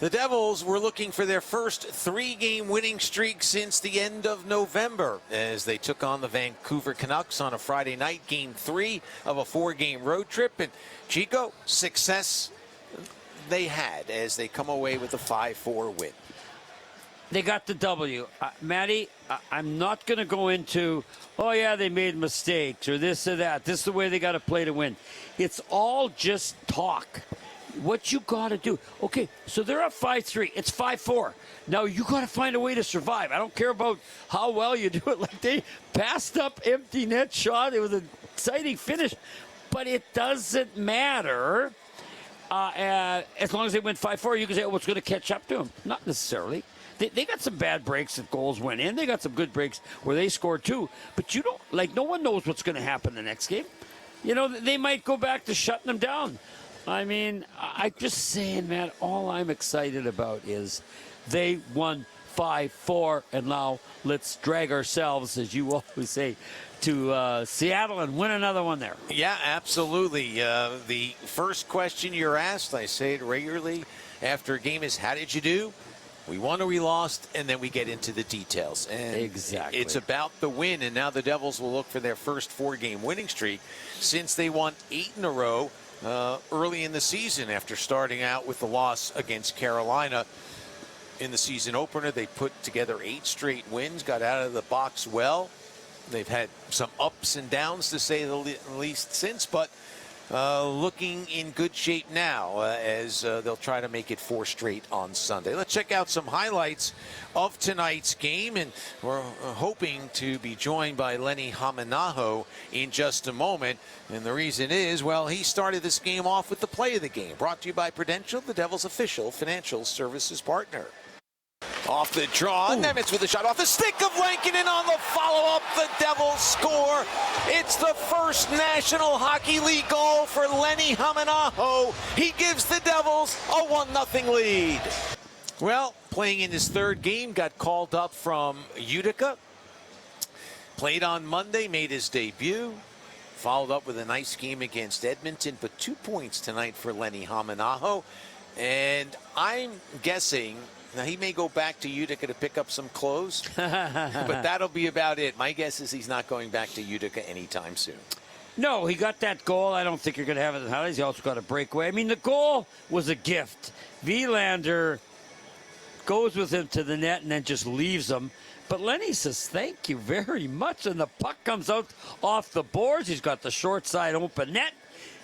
The Devils were looking for their first three-game winning streak since the end of November as they took on the Vancouver Canucks on a Friday night, Game 3 of a four-game road trip. And Chico, success they had as they come away with a 5-4 win. They got the W. Matty, I'm not going to go into, oh, yeah, they made mistakes or this or that. This is the way they got to play to win. It's all just talk. What you got to do. Okay, so they're up 5-3. It's 5-4. Now you got to find a way to survive. I don't care about how well you do it. Like they passed up empty net shot. It was an exciting finish. But it doesn't matter. As long as they went 5-4, you can say, oh, it's going to catch up to them. Not necessarily. They got some bad breaks that goals went in. They got some good breaks where they scored too. But you don't, like, no one knows what's going to happen the next game. You know, they might go back to shutting them down. I mean, I'm just saying, man, all I'm excited about is they won 5-4, and now let's drag ourselves, as you always say, to Seattle and win another one there. Yeah, absolutely. The first question you're asked, I say it regularly after a game, is how did you do? We won or we lost, and then we get into the details. And exactly. It's about the win, and now the Devils will look for their first four-game winning streak since they won 8 in a row early in the season after starting out with the loss against Carolina. In the season opener, they put together 8 straight wins, got out of the box well. They've had some ups and downs, to say the least, since, but looking in good shape now as they'll try to make it 4 straight on Sunday. Let's check out some highlights of tonight's game, and we're hoping to be joined by Lenny Hamanaho in just a moment. And the reason is, well, he started this game off with the play of the game, brought to you by Prudential, the Devils' official financial services partner. Off the draw, Nemitz with a shot off the stick of Lankinen on the follow-up. The Devils score. It's the first National Hockey League goal for Lenny Hamanaho. He gives the Devils a 1-0 lead. Well, playing in his third game, got called up from Utica. Played on Monday, made his debut. Followed up with a nice game against Edmonton, but 2 points tonight for Lenny Hamanaho. And I'm guessing, now he may go back to Utica to pick up some clothes, but that'll be about it. My guess is he's not going back to Utica anytime soon. No, he got that goal. I don't think you're going to have it in the highlights. He also got a breakaway. I mean, the goal was a gift. Wielander goes with him to the net and then just leaves him. But Lenny says, thank you very much. And the puck comes out off the boards. He's got the short side open net,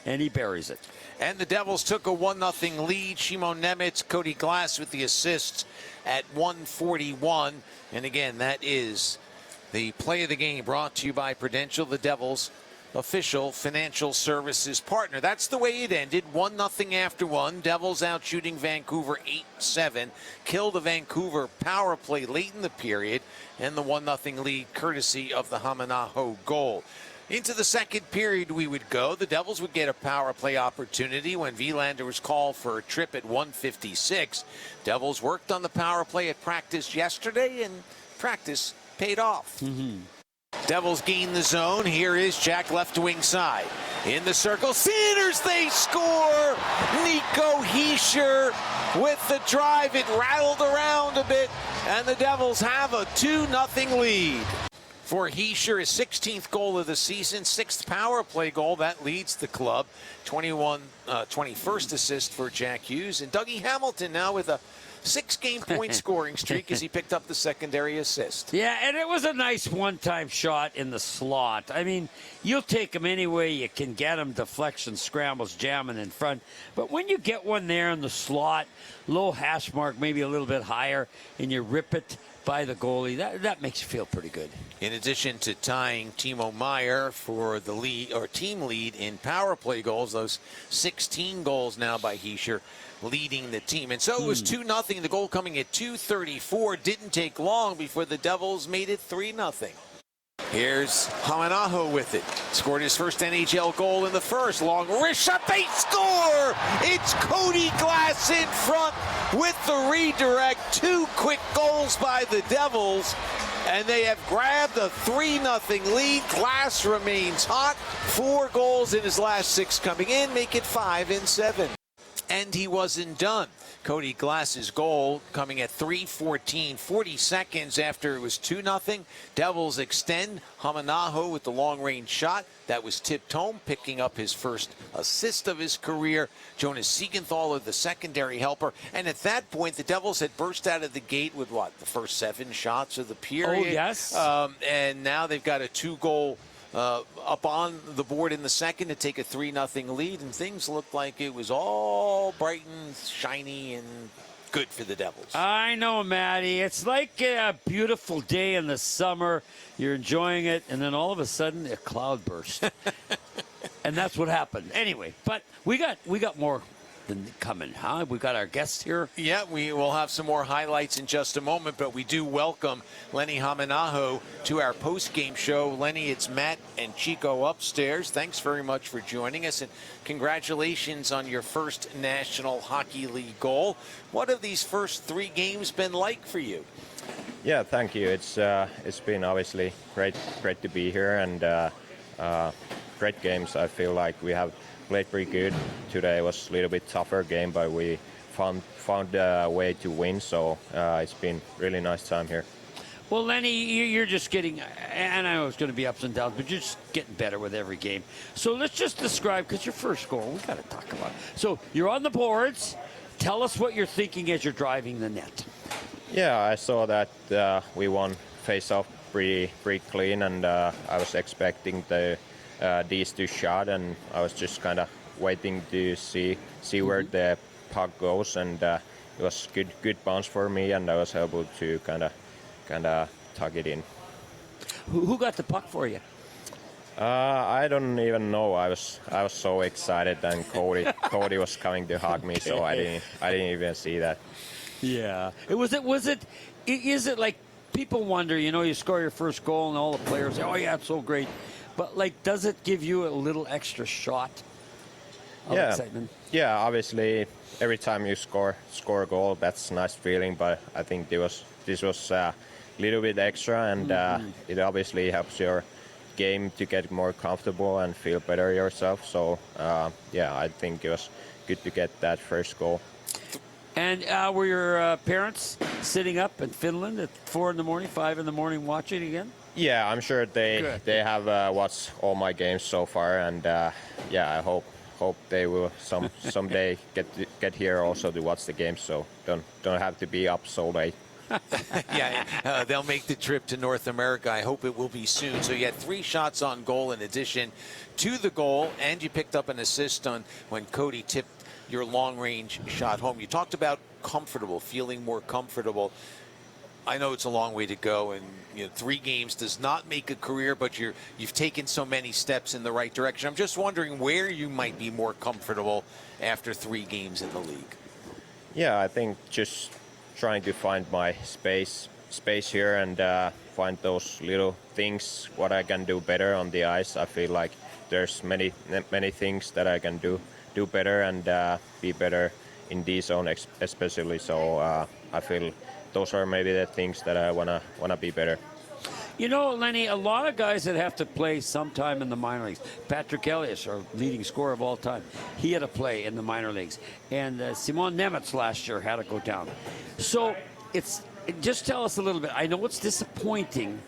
and he buries it. And the Devils took a 1-0 lead. Shimon Nemitz, Cody Glass with the assists at 1:41. And again, that is the play of the game brought to you by Prudential, the Devils' official financial services partner. That's the way it ended. 1-0 after one. Devils out shooting Vancouver 8-7. Killed the Vancouver power play late in the period. And the 1-0 lead courtesy of the Hamanaho goal. Into the second period we would go. The Devils would get a power play opportunity when Wielander was called for a trip at 1:56. Devils worked on the power play at practice yesterday, and practice paid off. Devils gain the zone. Here is Jack left wing side. In the circle, Sanders, they score! Nico Hischier with the drive. It rattled around a bit, and the Devils have a 2-0 lead. For Hischier, his 16th goal of the season, 6th power play goal. That leads the club. 21st assist for Jack Hughes. And Dougie Hamilton now with a 6-game point scoring streak as he picked up the secondary assist. Yeah, and it was a nice one-time shot in the slot. I mean, you'll take them any way you can get them. Deflection, scrambles, jamming in front. But when you get one there in the slot, low hash mark, maybe a little bit higher, and you rip it by the goalie, that makes you feel pretty good. In addition to tying Timo Meier for the lead or team lead in power play goals, those 16 goals now by Hischier leading the team. And so it was 2-0. The goal coming at 2:34. Didn't take long before the Devils made it 3-0. Here's Hamanaho with it. Scored his first NHL goal in the first. Long wrist shot. They score! It's Cody Glass in front with the redirect. 2 quick goals by the Devils. And they have grabbed a 3-0 lead. Glass remains hot. 4 goals in his last 6 coming in. Make it 5-7. And he wasn't done. Cody Glass's goal coming at 3:14, 40 seconds after it was 2-0. Devils extend. Hamanaho with the long-range shot. That was tipped home, picking up his first assist of his career. Jonas Siegenthaler, the secondary helper. And at that point, the Devils had burst out of the gate with, the first 7 shots of the period? Oh, yes. And now they've got a 2-goal up on the board in the second to take a 3-0 lead, and things looked like it was all bright and shiny and good for the Devils. I know, Matty. It's like a beautiful day in the summer. You're enjoying it, and then all of a sudden, a cloud burst. And that's what happened. Anyway, but we got more than coming, huh? We got our guests here. Yeah, we will have some more highlights in just a moment, but we do welcome Lenny Hamanaho to our post-game show. Lenny, it's Matt and Chico upstairs. Thanks very much for joining us, and congratulations on your first National Hockey League goal. What have these first 3 games been like for you? Yeah, thank you. It's been obviously great to be here, and great games. I feel like we have played pretty good. Today was a little bit tougher game, but we found a way to win. So it's been really nice time here. Well, Lenny, you're just getting, and I know it's going to be ups and downs, but you're just getting better with every game. So let's just describe, because your first goal, we got to talk about it. So you're on the boards. Tell us what you're thinking as you're driving the net. Yeah, I saw that we won face-off pretty clean, and I was expecting these 2 shot, and I was just kind of waiting to see where the puck goes, and it was good bounce for me, and I was able to kind of tuck it in. Who got the puck for you? I don't even know. I was so excited, and Cody was coming to hug me, so I didn't even see that. Yeah. Is it like people wonder, you score your first goal and all the players say, oh yeah, it's so great. But does it give you a little extra shot of excitement? Yeah, obviously every time you score a goal, that's a nice feeling, but I think this was a little bit extra, and it obviously helps your game to get more comfortable and feel better yourself. So I think it was good to get that first goal. And were your parents sitting up in Finland at 4 in the morning, 5 in the morning watching again? Yeah, I'm sure they have watched all my games so far, and I hope they will someday get here also to watch the games, so don't have to be up so late. They'll make the trip to North America. I hope it will be soon. So you had 3 shots on goal in addition to the goal, and you picked up an assist on when Cody tipped your long-range shot home. You talked about feeling more comfortable. I know it's a long way to go, and 3 games does not make a career, but you've taken so many steps in the right direction. I'm just wondering where you might be more comfortable after 3 games in the league. Yeah, I think just trying to find my space here and find those little things what I can do better on the ice. I feel like there's many things that I can do better and be better in D zone especially. So I feel those are maybe the things that I wanna be better. Lenny, a lot of guys that have to play sometime in the minor leagues. Patrick Elias, our leading scorer of all time, he had to play in the minor leagues. And Simon Nemec last year had to go down. So just tell us a little bit. I know it's disappointing,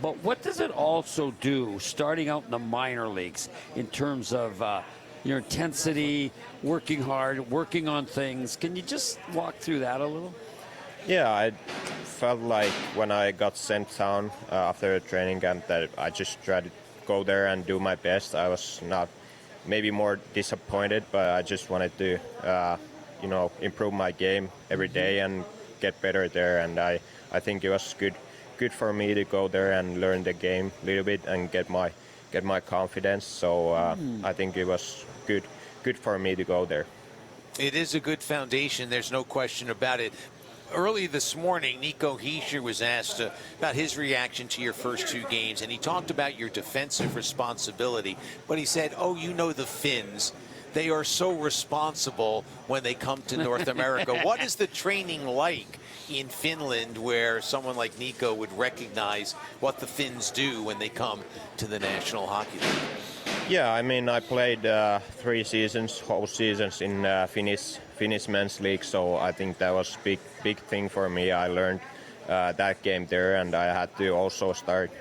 but what does it also do starting out in the minor leagues in terms of your intensity, working hard, working on things? Can you just walk through that a little? Yeah, I felt like when I got sent down after a training camp that I just tried to go there and do my best. I was not maybe more disappointed, but I just wanted to, improve my game every day and get better there. And I think it was good for me to go there and learn the game a little bit and get my confidence. So I think it was good for me to go there. It is a good foundation. There's no question about it. Early this morning, Nico Hischier was asked about his reaction to your first 2 games, and he talked about your defensive responsibility. But he said, the Finns, they are so responsible when they come to North America. What is the training like in Finland where someone like Nico would recognize what the Finns do when they come to the National Hockey League? Yeah, I mean, I played 3 seasons, whole seasons in Finnish men's league, so I think that was big thing for me. I learned that game there, and I had to also start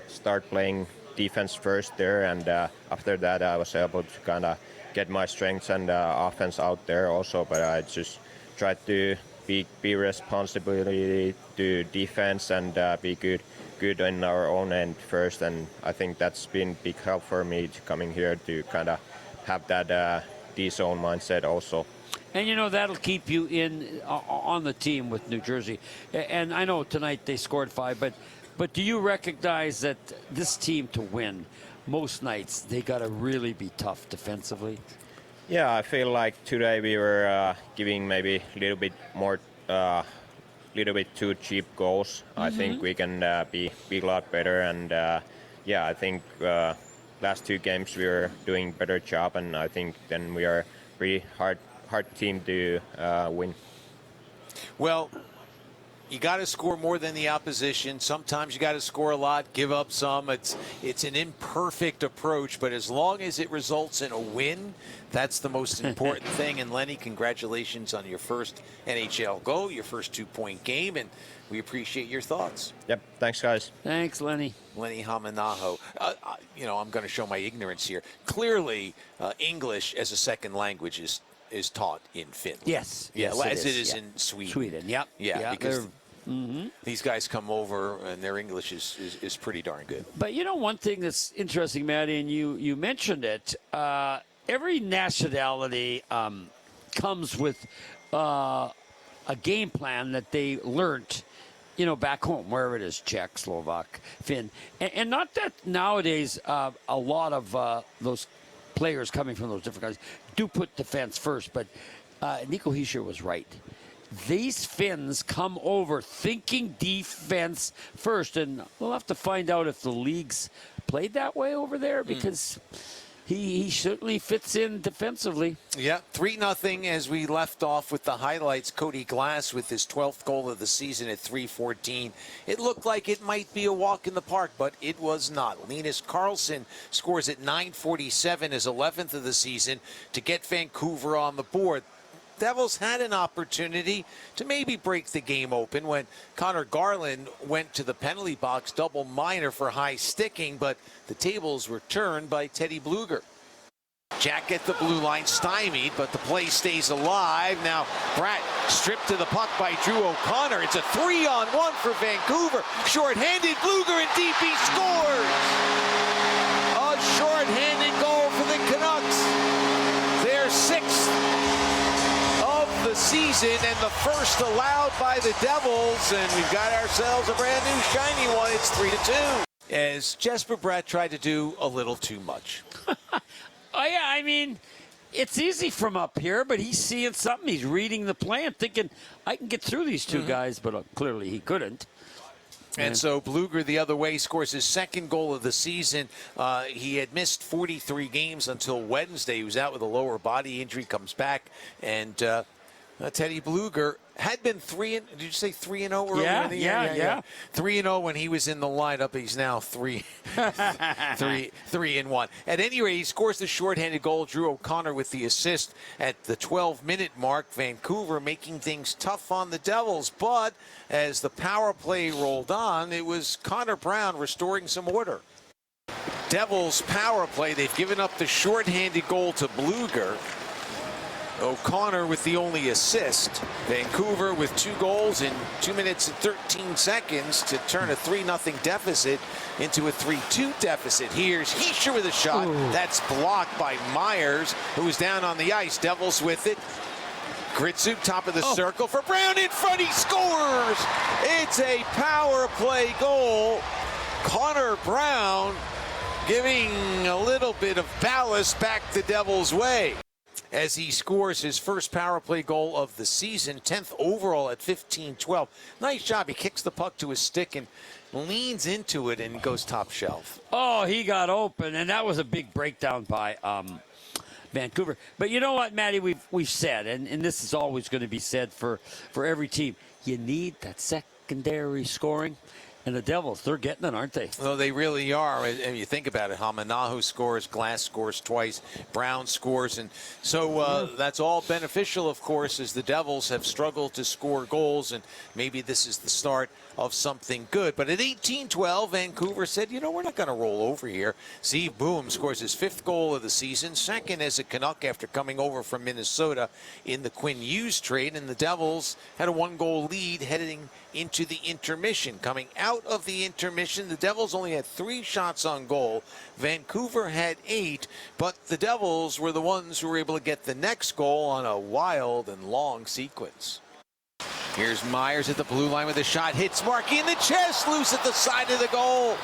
playing defense first there, and after that I was able to kind of get my strengths and offense out there also. But I just tried to be responsibility to defense and be good in our own end first, and I think that's been big help for me to coming here to kind of have that D-zone mindset also. And you know that'll keep you in on the team with New Jersey. And I know tonight they scored 5, but do you recognize that this team to win most nights they got to really be tough defensively? Yeah, I feel like today we were giving maybe a little bit more. Little bit too cheap goals. I think we can be a lot better, and yeah, I think last 2 games we were doing better job, and I think then we are pretty hard team to win. Well, you got to score more than the opposition. Sometimes you got to score a lot, give up some. It's an imperfect approach, but as long as it results in a win, that's the most important thing. And Lenny, congratulations on your first NHL goal, your first 2-point game, and we appreciate your thoughts. Yep, thanks guys. Thanks, Lenny. Lenny Hamanaho. You know, I'm going to show my ignorance here. Clearly, English as a second language is taught in Finland. Yes. Yeah, yes, as it is yeah. in Sweden. Sweden, yep. Yeah, because these guys come over and their English is pretty darn good. But you know one thing that's interesting, Maddie, and you mentioned it, every nationality comes with a game plan that they learned, you know, back home, wherever it is, Czech, Slovak, Finn. And not that nowadays a lot of those players coming from those different countries do put defense first, but Nico Hischier was right. These Finns come over thinking defense first, and we'll have to find out if the league's played that way over there, because he certainly fits in defensively. Yeah, 3-0 as we left off with the highlights. Cody Glass with his 12th goal of the season at 3:14. It looked like it might be a walk in the park, but it was not. Linus Karlsson scores at 9:47, his 11th of the season, to get Vancouver on the board. Devils had an opportunity to maybe break the game open when Connor Garland went to the penalty box, double minor for high sticking, but the tables were turned by Teddy Bluger. Jack at the blue line, stymied, but the play stays alive. Now Bratt stripped to the puck by Drew O'Connor. It's a 3-on-1 for Vancouver. Short-handed, Bluger in deep, he scores! A short-handed goal for the Canucks. Their 6th the season and the first allowed by the Devils, and we've got ourselves a brand new shiny one. It's 3-2 as Jesper Bratt tried to do a little too much. Oh yeah, I mean, it's easy from up here, but he's seeing something. He's reading the plan, thinking I can get through these 2 guys, but clearly he couldn't. And so Bluger the other way scores his 2nd goal of the season. He had missed 43 games until Wednesday. He was out with a lower body injury, comes back, and Teddy Bluger had been 3-0. Did you say 3-0 earlier in the year? Yeah. 3-0 when he was in the lineup. He's now 3-1. At any rate, he scores the shorthanded goal. Drew O'Connor with the assist at the 12-minute mark. Vancouver making things tough on the Devils. But as the power play rolled on, it was Connor Brown restoring some order. Devils power play. They've given up the shorthanded goal to Bluger. O'Connor with the only assist. Vancouver with 2 goals in 2 minutes and 13 seconds to turn a 3-0 deficit into a 3-2 deficit. Here's Hischier with a shot. Ooh. That's blocked by Myers, who was down on the ice. Devils with it. Gritsu, top of the circle for Brown in front. He scores! It's a power play goal. Connor Brown giving a little bit of ballast back the Devils' way as he scores his first power play goal of the season, 10th overall at 15-12. Nice job. He kicks the puck to his stick and leans into it and goes top shelf. Oh, he got open, and that was a big breakdown by Vancouver. But you know what, Matty, we've said, and this is always going to be said for every team, you need that secondary scoring. And the Devils, they're getting it, aren't they? Well, they really are. And you think about it, Hamanahu scores, Glass scores twice, Brown scores. And so that's all beneficial, of course, as the Devils have struggled to score goals. And maybe this is the start of something good. But at 18-12, Vancouver said, you know, we're not going to roll over here. Steve Boom scores his 5th goal of the season, 2nd as a Canuck after coming over from Minnesota in the Quinn Hughes trade. And the Devils had a 1-goal lead heading into the intermission. Coming out of the intermission, the Devils only had 3 shots on goal. Vancouver had 8, but the Devils were the ones who were able to get the next goal on a wild and long sequence. Here's Myers at the blue line with a shot, hits Markey in the chest, loose at the side of the goal.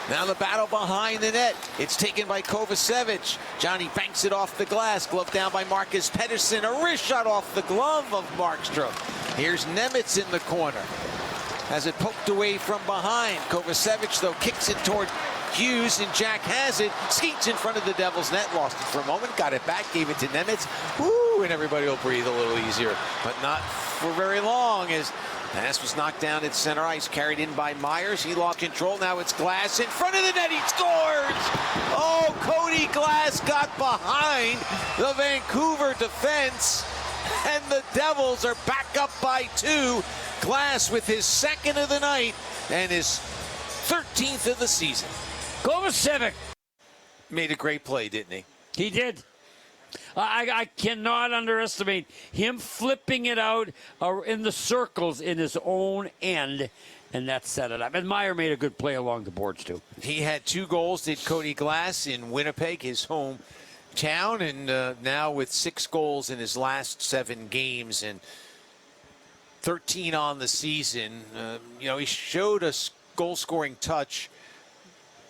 Now the battle behind the net. It's taken by Kovacevic. Johnny banks it off the glass. Glove down by Marcus Pettersson. A wrist shot off the glove of Markstrom. Here's Nemitz in the corner. Has it poked away from behind. Kovacevic, though, kicks it toward Hughes, and Jack has it. Skeets in front of the Devils' net. Lost it for a moment. Got it back. Gave it to Nemitz. Woo! And everybody will breathe a little easier. But not for very long, as pass was knocked down at center ice, carried in by Myers. He lost control. Now it's Glass in front of the net. He scores! Oh, Cody Glass got behind the Vancouver defense, and the Devils are back up by 2. Glass with his 2nd of the night and his 13th of the season. Kovacevic Made a great play, didn't he? He did. I cannot underestimate him flipping it out in the circles in his own end, and that set it up. And Meyer made a good play along the boards, too. He had 2 goals, did Cody Glass, in Winnipeg, his hometown, and now with 6 goals in his last 7 games and 13 on the season. You know, he showed us goal-scoring touch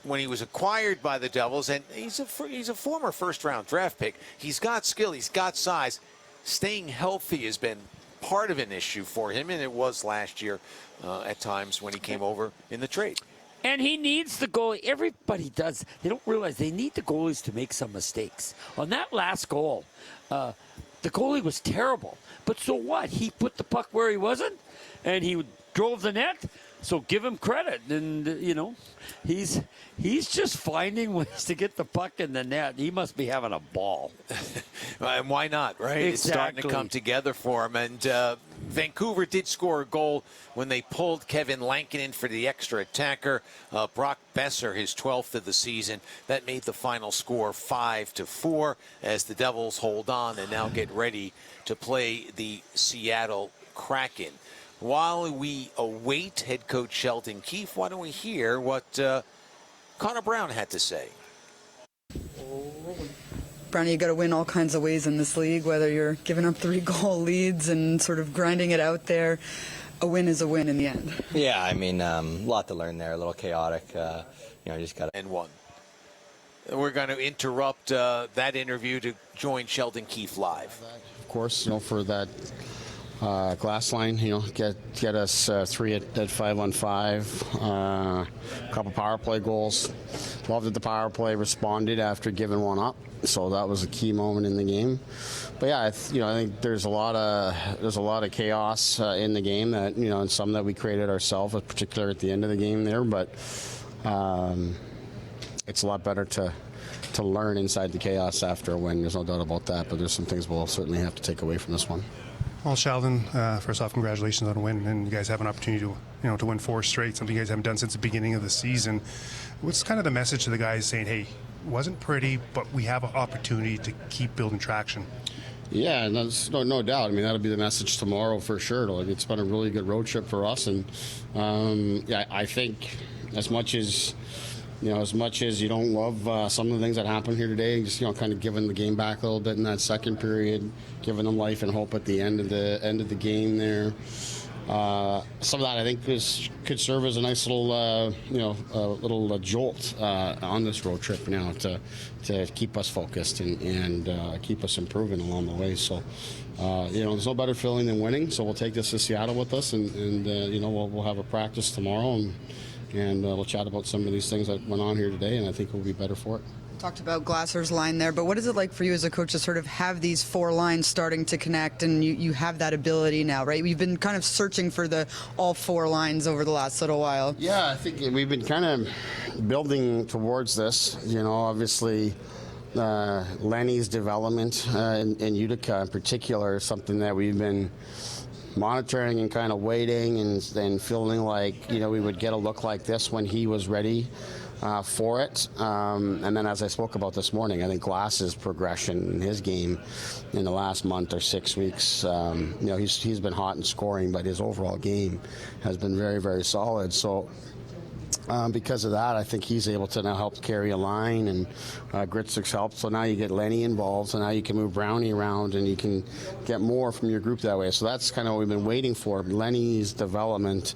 when he was acquired by the Devils, and he's a former first-round draft pick. He's got skill, he's got size. Staying healthy has been part of an issue for him, and it was last year at times when he came over in the trade. And he needs the goalie. Everybody does. They don't realize they need the goalies to make some mistakes. On that last goal, the goalie was terrible. But so what? He put the puck where he wasn't, and he drove the net. So give him credit, and you know, he's just finding ways to get the puck in the net. He must be having a ball. And why not, right? Exactly. It's starting to come together for him. And Vancouver did score a goal when they pulled Kevin Lankinen for the extra attacker. Brock Besser, his 12th of the season. That made the final score 5-4 as the Devils hold on and now get ready to play the Seattle Kraken. While we await head coach Sheldon Keefe, why don't we hear what Connor Brown had to say? Brownie, you got to win all kinds of ways in this league, whether you're giving up 3-goal leads and sort of grinding it out there. A win is a win in the end. Yeah, I mean, a lot to learn there, a little chaotic. You know, just got to. And one. We're going to interrupt that interview to join Sheldon Keefe live. Of course, you know, for that glass line, you know, get us 3 at 5-on-5. A couple power play goals. Loved that the power play responded after giving one up, so that was a key moment in the game. But yeah, I think there's a lot of chaos in the game that, you know, and some that we created ourselves, particularly at the end of the game there. But it's a lot better to learn inside the chaos after a win. There's no doubt about that. But there's some things we'll certainly have to take away from this one. Well, Sheldon, first off, congratulations on a win, and you guys have an opportunity to win 4 straight, something you guys haven't done since the beginning of the season. What's kind of the message to the guys saying, hey, it wasn't pretty, but we have an opportunity to keep building traction? Yeah, no doubt. I mean, that'll be the message tomorrow for sure. Like, it's been a really good road trip for us, and yeah, I think as much as you don't love some of the things that happened here today, just, you know, kind of giving the game back a little bit in that second period, giving them life and hope at the end of the game there. Some of that I think could serve as a nice little little jolt on this road trip now to keep us focused and keep us improving along the way. So there's no better feeling than winning. So we'll take this to Seattle with us, and we'll have a practice tomorrow, and we'll chat about some of these things that went on here today, and I think we'll be better for it. Talked about Glasser's line there, but what is it like for you as a coach to sort of have these four lines starting to connect, and you have that ability now, right? We've been kind of searching for all four lines over the last little while. Yeah, I think we've been kind of building towards this. You know, obviously Lenny's development in Utica in particular is something that we've been monitoring and kind of waiting and feeling like, you know, we would get a look like this when he was ready for it. And then, as I spoke about this morning, I think Glass's progression in his game in the last month or 6 weeks, you know, he's been hot in scoring, but his overall game has been very, very solid. So because of that, I think he's able to now help carry a line, and Gritzuk's help. So now you get Lenny involved, so now you can move Brownie around and you can get more from your group that way. So that's kind of what we've been waiting for, Lenny's development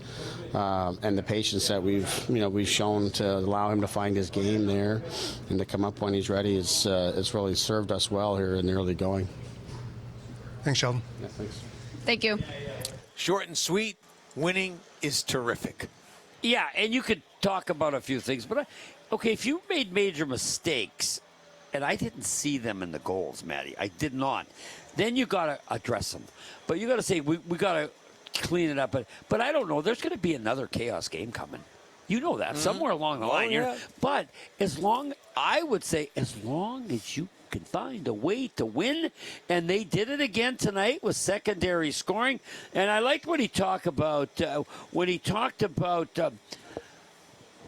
and the patience that we've shown to allow him to find his game there and to come up when he's ready. It's really served us well here in the early going. Thanks, Sheldon. Yeah, thanks. Thank you. Short and sweet, winning is terrific. Yeah, and you could talk about a few things, but okay, if you made major mistakes, and I didn't see them in the goals, Matty, I did not, then you got to address them. But you got to say, we got to clean it up. But I don't know, there's going to be another chaos game coming. You know that, somewhere along the line. Yeah. But I would say, as long as you can find a way to win, and they did it again tonight with secondary scoring. And I liked what he talked about when he talked about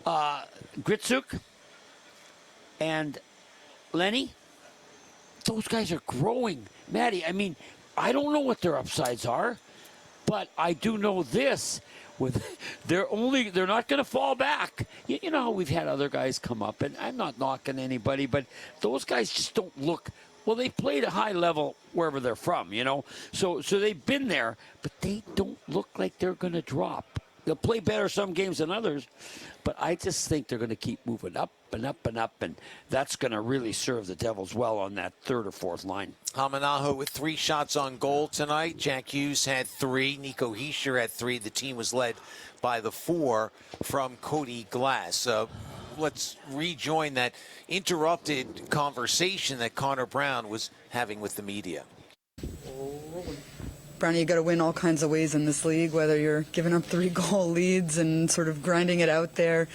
Gritzuk and Lenny. Those guys are growing, Matty. I mean, I don't know what their upsides are, but I do know this. They're not going to fall back. You know how we've had other guys come up, and I'm not knocking anybody, but those guys just don't look. Well, they played a high level wherever they're from, you know. So they've been there, but they don't look like they're going to drop. They'll play better some games than others, but I just think they're going to keep moving up and up and up, and that's going to really serve the Devils well on that third or fourth line. Hamanaho with 3 shots on goal tonight. Jack Hughes had 3. Nico Hischier had 3. The team was led by the 4 from Cody Glass. Let's rejoin that interrupted conversation that Connor Brown was having with the media. Brownie, you got to win all kinds of ways in this league, whether you're giving up 3-goal leads and sort of grinding it out there.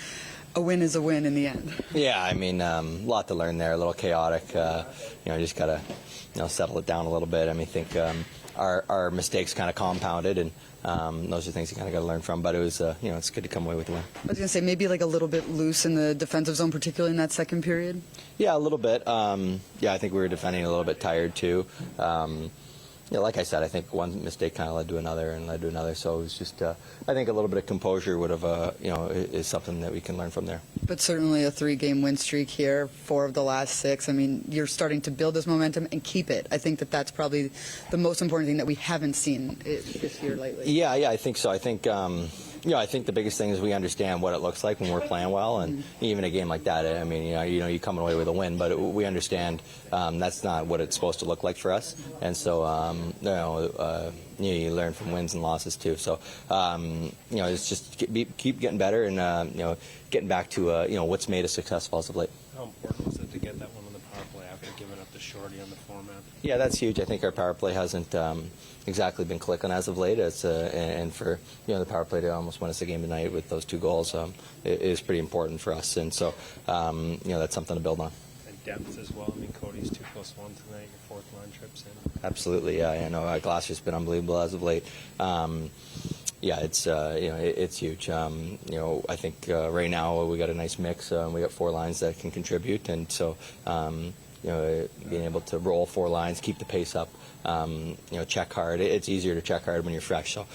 A win is a win in the end. Yeah, I mean, a lot to learn there, a little chaotic. You know, just got to, you know, settle it down a little bit. I mean, I think our mistakes kind of compounded, and those are things you kind of got to learn from. But it was, you know, it's good to come away with the win. I was going to say, maybe like a little bit loose in the defensive zone, particularly in that second period. Yeah, a little bit. Yeah, I think we were defending a little bit tired too. You know, like I said, I think one mistake kind of led to another and led to another. So it was just, I think a little bit of composure would have, you know, is something that we can learn from there. But certainly a 3-game win streak here, 4 of the last 6. I mean, you're starting to build this momentum and keep it. I think that's probably the most important thing that we haven't seen this year lately. Yeah, I think so. I think, you know, I think the biggest thing is we understand what it looks like when we're playing well, and even a game like that. I mean, you know, you come away with a win, but we understand that's not what it's supposed to look like for us, and so you know, you learn from wins and losses too. So you know, it's just keep getting better and you know, getting back to you know, what's made us successful as of late. How important was it to get that one on the power play after giving up the shorty on the format? Yeah, that's huge. I think our power play hasn't exactly been clicking as of late. It's, and for, you know, the power play to almost win us the game tonight with those 2 goals it is pretty important for us. And so, you know, that's something to build on. And depth as well. I mean, Cody's 2+1 tonight. Your 4th line trips in. Absolutely, yeah. I know Glasser's been unbelievable as of late. Yeah, it's you know, it's huge. You know, I think right now we got a nice mix. We got 4 lines that can contribute, and so you know, being able to roll 4 lines, keep the pace up, you know, check hard. It's easier to check hard when you're fresh. So,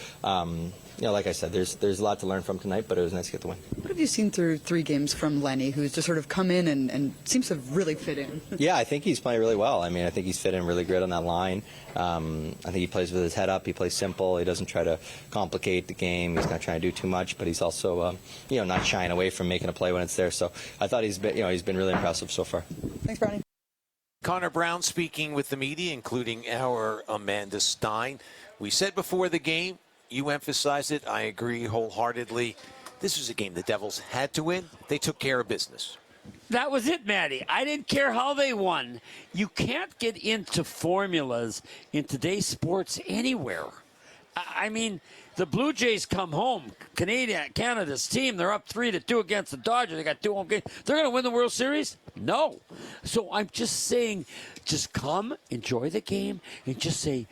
you know, like I said, there's a lot to learn from tonight, but it was nice to get the win. What have you seen through 3 games from Lenny, who's just sort of come in and seems to really fit in? Yeah, I think he's playing really well. I mean, I think he's fit in really great on that line. I think he plays with his head up. He plays simple. He doesn't try to complicate the game. He's not trying to do too much, but he's also, you know, not shying away from making a play when it's there. So I thought he's been really impressive so far. Thanks, Brownie. Connor Brown speaking with the media, including our Amanda Stein. We said before the game, you emphasized it, I agree wholeheartedly, this was a game the Devils had to win. They took care of business. That was it, Maddie. I didn't care how they won. You can't get into formulas in today's sports anywhere. I mean, the Blue Jays come home, Canada's team. They're up 3-2 against the Dodgers. They got 2 home games. They're going to win the World Series? No. So I'm just saying, just come, enjoy the game, and just say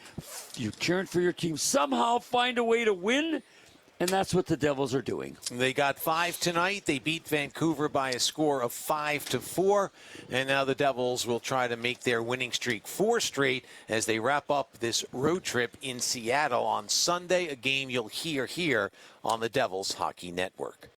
you're cheering for your team. Somehow find a way to win. And that's what the Devils are doing. They got 5 tonight. They beat Vancouver by a score of 5-4. And now the Devils will try to make their winning streak 4 straight as they wrap up this road trip in Seattle on Sunday, a game you'll hear here on the Devils Hockey Network.